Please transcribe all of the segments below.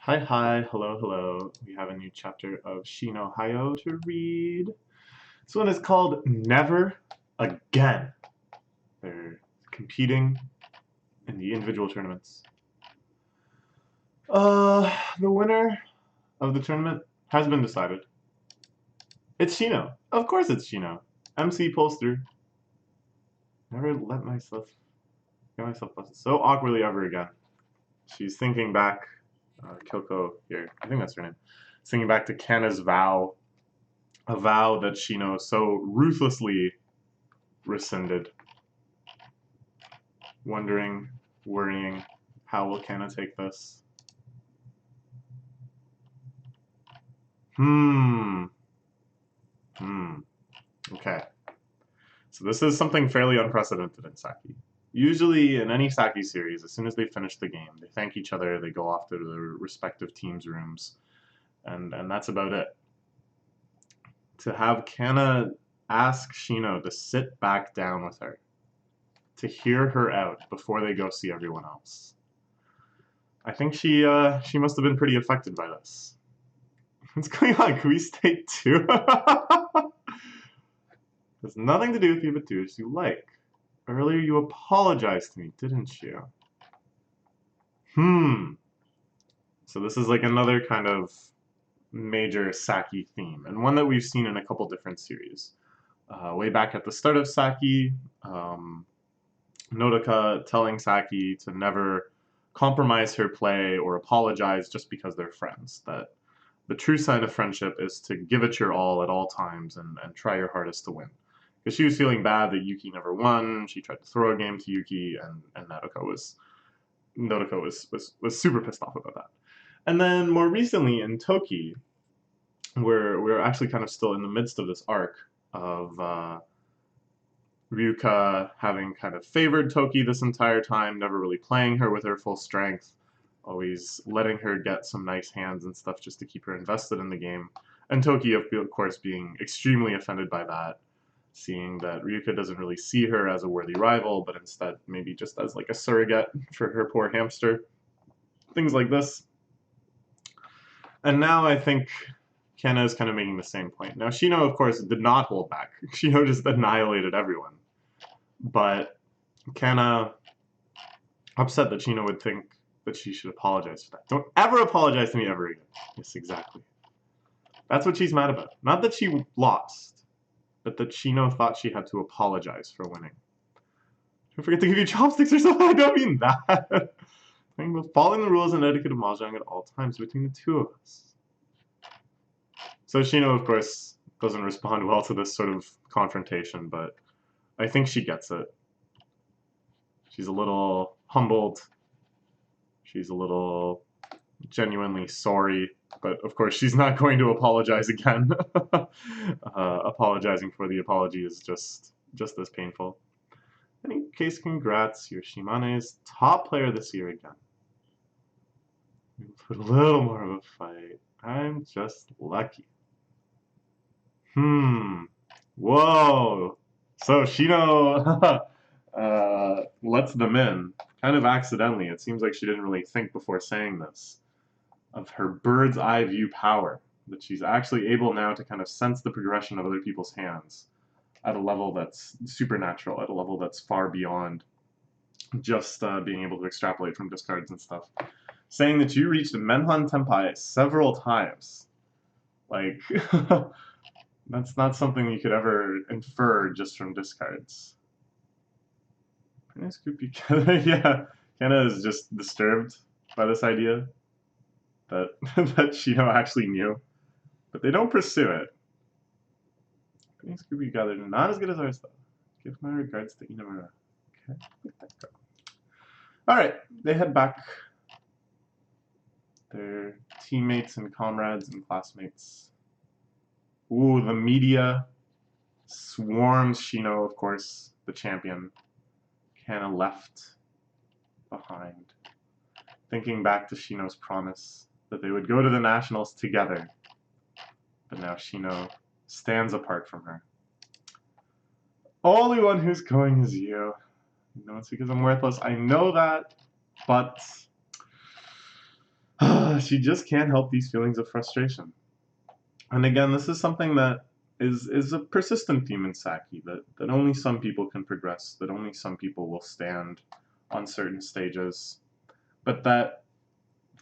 Hi, hello, hello. We have a new chapter of Shinohayu to read. This one is called Never Again. They're competing in the individual tournaments. The winner of the tournament has been decided. It's Shino. Of course it's Shino. MC pulls through. Never let myself get myself busted so awkwardly ever again. She's thinking back, Kyoko here, I think that's her name, thinking back to Kana's vow, a vow that Shino so ruthlessly rescinded. Wondering, worrying, how will Kana take this? Okay. So this is something fairly unprecedented in Saki. Usually in any Saki series, as soon as they finish the game, they thank each other, they go off to their respective teams' rooms, and that's about it. To have Kana ask Shino to sit back down with her, to hear her out before they go see everyone else. I think she must have been pretty affected by this. What's going on? Can we stay too? Has nothing to do with you, but do as you like. Earlier you apologized to me, didn't you? So this is like another kind of major Saki theme, and one that we've seen in a couple different series. Way back at the start of Saki, Nodoka telling Saki to never compromise her play or apologize just because they're friends. That the true sign of friendship is to give it your all at all times and try your hardest to win. Because she was feeling bad that Yuki never won. She tried to throw a game to Yuki, and Nodoka was super pissed off about that. And then more recently in Toki, we're actually kind of still in the midst of this arc of Ryuka having kind of favored Toki this entire time, never really playing her with her full strength, always letting her get some nice hands and stuff just to keep her invested in the game. And Toki, of course, being extremely offended by that, seeing that Ryuka doesn't really see her as a worthy rival, but instead maybe just as like a surrogate for her poor hamster. Things like this. And now I think Kana is kind of making the same point. Now, Shino, of course, did not hold back. Shino just annihilated everyone. But Kana, upset that Shino would think that she should apologize for that. Don't ever apologize to me ever again. Yes, exactly. That's what she's mad about. Not that she lost, but that Shino thought she had to apologize for winning. Don't forget to give you chopsticks or something. I don't mean that. Following the rules and etiquette of mahjong at all times between the two of us. So Shino, of course, doesn't respond well to this sort of confrontation, but I think she gets it. She's a little humbled. She's a little genuinely sorry, but of course she's not going to apologize again. Apologizing for the apology is just as painful. In any case, congrats, you're Shimane's top player this year again. You put a little more of a fight. I'm just lucky. Whoa. So Shino lets them in, kind of accidentally. It seems like she didn't really think before saying this, of her bird's eye view power, that she's actually able now to kind of sense the progression of other people's hands at a level that's supernatural, at a level that's far beyond just being able to extrapolate from discards and stuff. Saying that you reached Menhan Tenpai several times. Like, that's not something you could ever infer just from discards. Nice groupie. Yeah, Kana is just disturbed by this idea that that Shino actually knew, but they don't pursue it. Nice groupie gathered, not as good as ours though. Give my regards to Inamura. Okay, let that go. All right, they head back. Their teammates and comrades and classmates. Ooh, the media swarms Shino, of course, the champion. Kana left behind, thinking back to Shino's promise that they would go to the nationals together. But now Shino stands apart from her. Only one who's going is you. No, it's because I'm worthless. I know that, but She just can't help these feelings of frustration. And again, this is something that is a persistent theme in Saki, that only some people can progress, that only some people will stand on certain stages, but that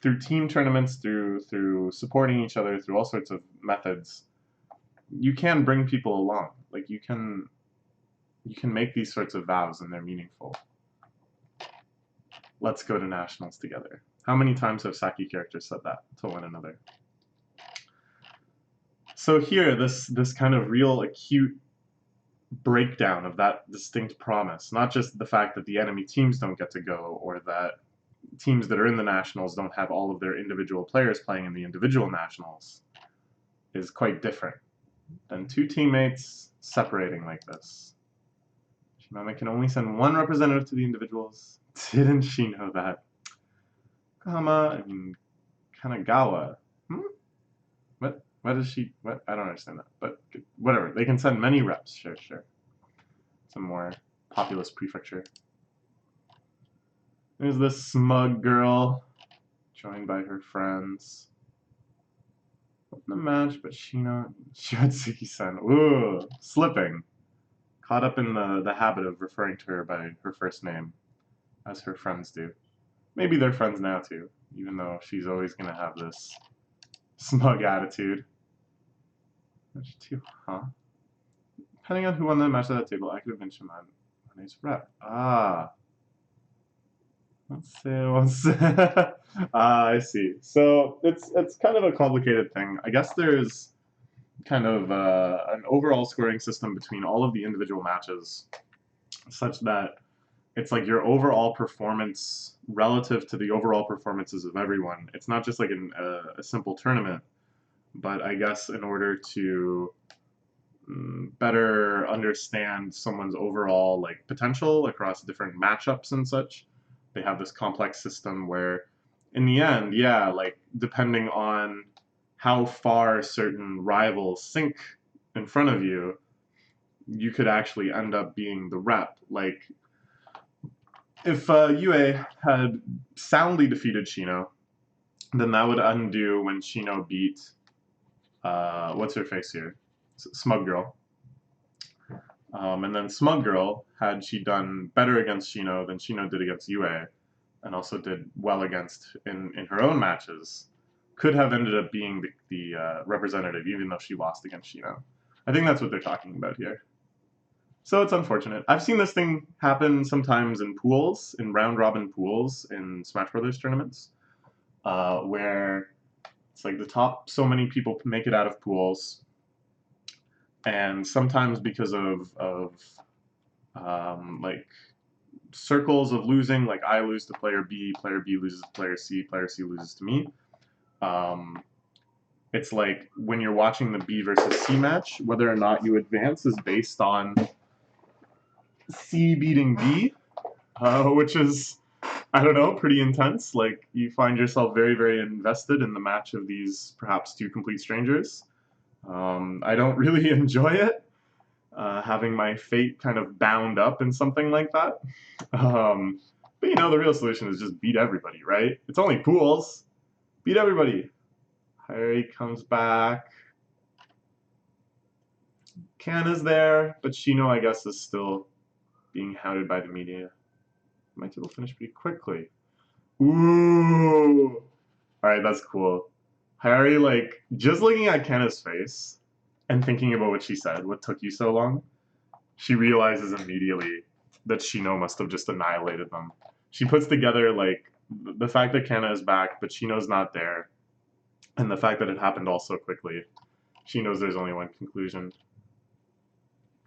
through team tournaments, through supporting each other, through all sorts of methods, you can bring people along. Like you can make these sorts of vows and they're meaningful. Let's go to nationals together. How many times have Saki characters said that to one another? So here, this kind of real acute breakdown of that distinct promise, not just the fact that the enemy teams don't get to go, or that teams that are in the nationals don't have all of their individual players playing in the individual nationals, is quite different than two teammates separating like this. Shiname can only send one representative to the individuals. Didn't she know that? Kanagawa. What is she? What? I don't understand that. But whatever. They can send many reps. Sure. Some more populous prefecture. There's this smug girl, joined by her friends. What's the match? But Shiratsuki-san. Ooh, slipping. Caught up in the habit of referring to her by her first name, as her friends do. Maybe they're friends now too, even though she's always gonna have this smug attitude. Match 2, huh? Depending on who won the match at that table, I could have been Shimane's rep. Ah. Let's see. I see. So it's kind of a complicated thing. I guess there's kind of an overall scoring system between all of the individual matches, such that it's like your overall performance relative to the overall performances of everyone. It's not just like a simple tournament, but I guess in order to better understand someone's overall like potential across different matchups and such, they have this complex system where in the end, yeah, like depending on how far certain rivals sink in front of you, you could actually end up being the rep. Like if Yue had soundly defeated Shino, then that would undo when Shino beat what's her face here? Smug Girl. And then Smug Girl, had she done better against Shino than Shino did against Yue, and also did well against in her own matches, could have ended up being the representative, even though she lost against Shino. I think that's what they're talking about here. So it's unfortunate. I've seen this thing happen sometimes in pools, in round-robin pools in Smash Brothers tournaments, where it's like the top so many people make it out of pools, and sometimes because of like circles of losing, like I lose to player B loses to player C loses to me. It's like when you're watching the B versus C match, whether or not you advance is based on C beating B, which is, I don't know, pretty intense. Like, you find yourself very, very invested in the match of these perhaps two complete strangers. I don't really enjoy it, having my fate kind of bound up in something like that. But you know, the real solution is just beat everybody, right? It's only pools. Beat everybody. Harry comes back. Ken is there, but Shino, I guess, is still being hounded by the media. My table finished pretty quickly. Ooh! Alright, that's cool. Harry, like, just looking at Kenna's face and thinking about what she said, what took you so long, she realizes immediately that Shino must have just annihilated them. She puts together, like, the fact that Kenna is back, but Shino's not there, and the fact that it happened all so quickly. She knows there's only one conclusion.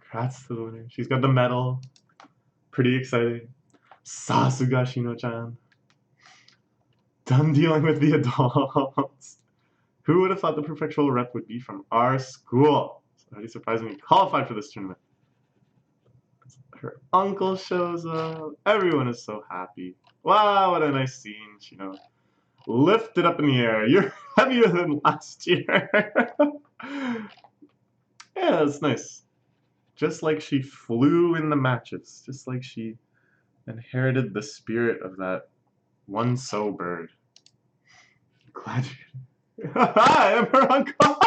Congrats to the winner. She's got the medal. Pretty exciting. Sasuga Shino-chan. Done dealing with the adults. Who would have thought the prefectural rep would be from our school? It's already surprisingly qualified for this tournament. Her uncle shows up. Everyone is so happy. Wow, what a nice scene, Shino. Lift it up in the air. You're heavier than last year. Yeah, it's nice. Just like she flew in the matches. Just like she inherited the spirit of that one bird. Glad you. I am her uncle.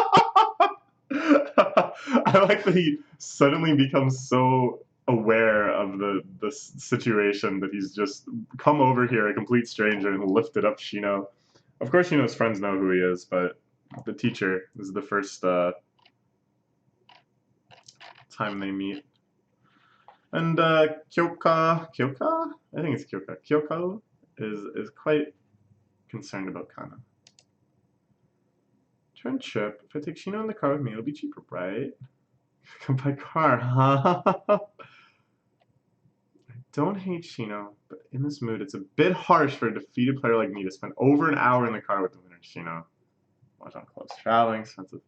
I like that he suddenly becomes so aware of the situation that he's just come over here, a complete stranger, and lifted up Shino. Of course, Shino's friends know who he is, but the teacher is the first time they meet. And Kyoka, I think it's Kyoko is quite concerned about Kana. Turn trip. If I take Shino in the car with me, it'll be cheaper, right? Come by car, huh? I don't hate Shino, but in this mood, it's a bit harsh for a defeated player like me to spend over an hour in the car with the winner, Shino. Watch on close. Traveling, expensive.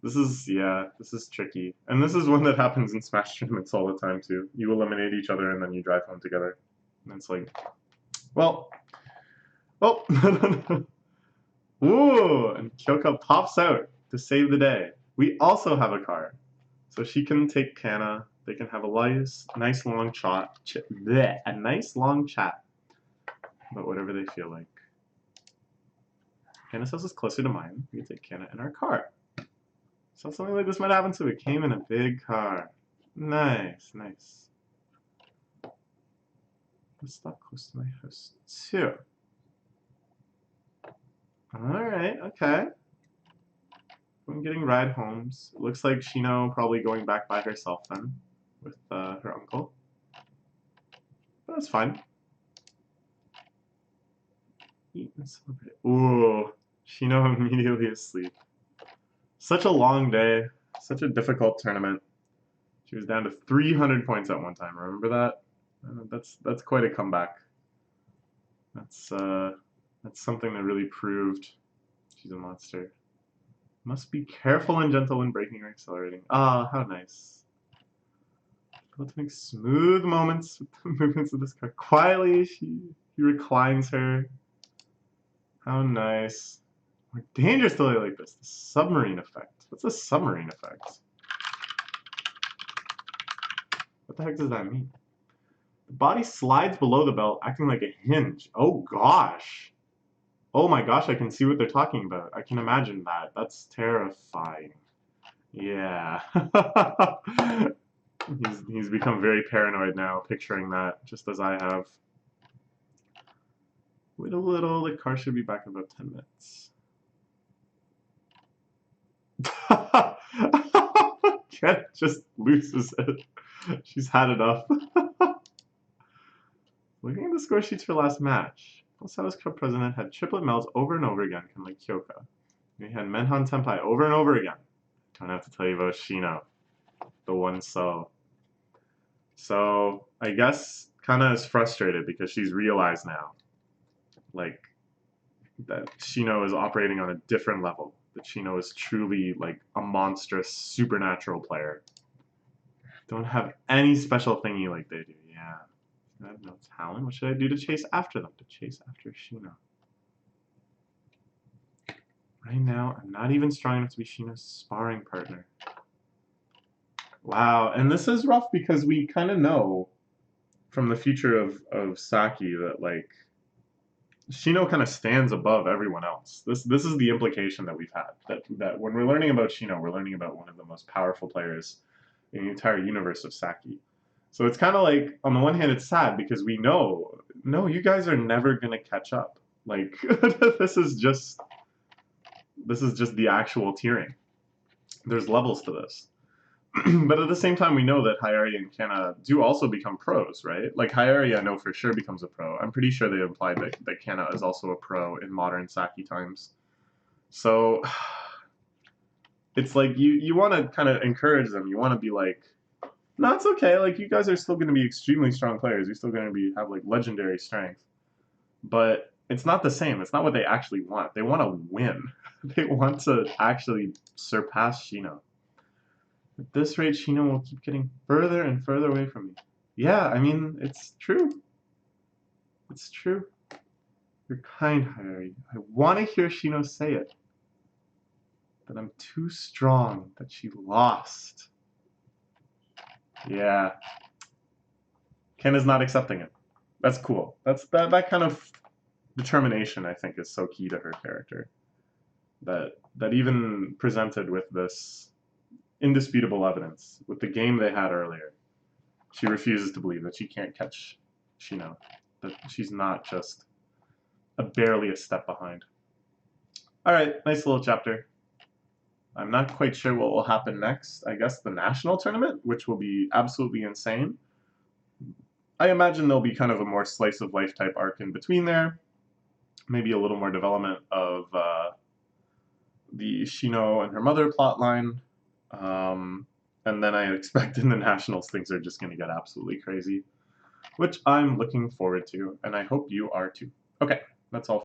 This is tricky. And this is one that happens in Smash tournaments all the time, too. You eliminate each other and then you drive home together. And it's like, well, oh, ooh, and Kyoko pops out to save the day. We also have a car. So she can take Kana. They can have a nice long chat. A nice long chat about whatever they feel like. Kana's house is closer to mine. We can take Kana in our car. So something like this might happen, so it came in a big car. Nice, nice. Let's stop close to my house too. Alright, okay. I'm getting ride homes. It looks like Shino probably going back by herself then with her uncle. But that's fine. Eat and celebrate. Ooh, Shino immediately asleep. Such a long day, such a difficult tournament. She was down to 300 points at one time. Remember that? That's quite a comeback. That's something that really proved she's a monster. Must be careful and gentle when braking or accelerating. Ah, how nice. Let's make smooth moments with the movements of this car. Quietly, he reclines her. How nice. More dangerous to lay like this. The submarine effect. What's a submarine effect? What the heck does that mean? The body slides below the belt, acting like a hinge. Oh gosh. Oh my gosh, I can see what they're talking about. I can imagine that. That's terrifying. Yeah. He's become very paranoid now, picturing that, just as I have. Wait a little, the car should be back in about 10 minutes. Ken just loses it. She's had enough. Looking at the score sheets for last match, Osaka's Cup president had triplet melts over and over again, kind of like Kyoka. We had Menhan Tenpai over and over again. Don't have to tell you about Shino, the one so. So I guess Kana is frustrated because she's realized now, like, that Shino is operating on a different level. That Shino is truly like a monstrous, supernatural player. Don't have any special thingy like they do. Yeah. I have no talent. What should I do to chase after them? To chase after Shino. Right now, I'm not even strong enough to be Shino's sparring partner. Wow, and this is rough because we kind of know from the future of Saki that, like, Shino kind of stands above everyone else. This is the implication that we've had. That when we're learning about Shino, we're learning about one of the most powerful players in the entire universe of Saki. So it's kind of like, on the one hand, it's sad because we know, no, you guys are never gonna catch up. Like, this is just the actual tiering. There's levels to this. But at the same time, we know that Hayari and Kana do also become pros, right? Like, Hayari, I know for sure becomes a pro. I'm pretty sure they implied that Kana is also a pro in modern Saki times. So, it's like, you want to kind of encourage them. You want to be like, no, it's okay. Like, you guys are still going to be extremely strong players. You're still going to have, like, legendary strength. But it's not the same. It's not what they actually want. They want to win. They want to actually surpass Shino. At this rate, Shino will keep getting further and further away from me. Yeah, I mean, it's true. It's true. You're kind, Hayari. I want to hear Shino say it. That I'm too strong, that she lost. Yeah. Ken is not accepting it. That's cool. That kind of determination, I think, is so key to her character. That even presented with this indisputable evidence, with the game they had earlier, she refuses to believe that she can't catch Shino, that she's not just barely a step behind. Alright, nice little chapter. I'm not quite sure what will happen next. I guess the national tournament, which will be absolutely insane. I imagine there'll be kind of a more slice of life type arc in between there. Maybe a little more development of the Shino and her mother plotline. And then I expect in the nationals things are just going to get absolutely crazy, which I'm looking forward to, and I hope you are too. Okay, that's all.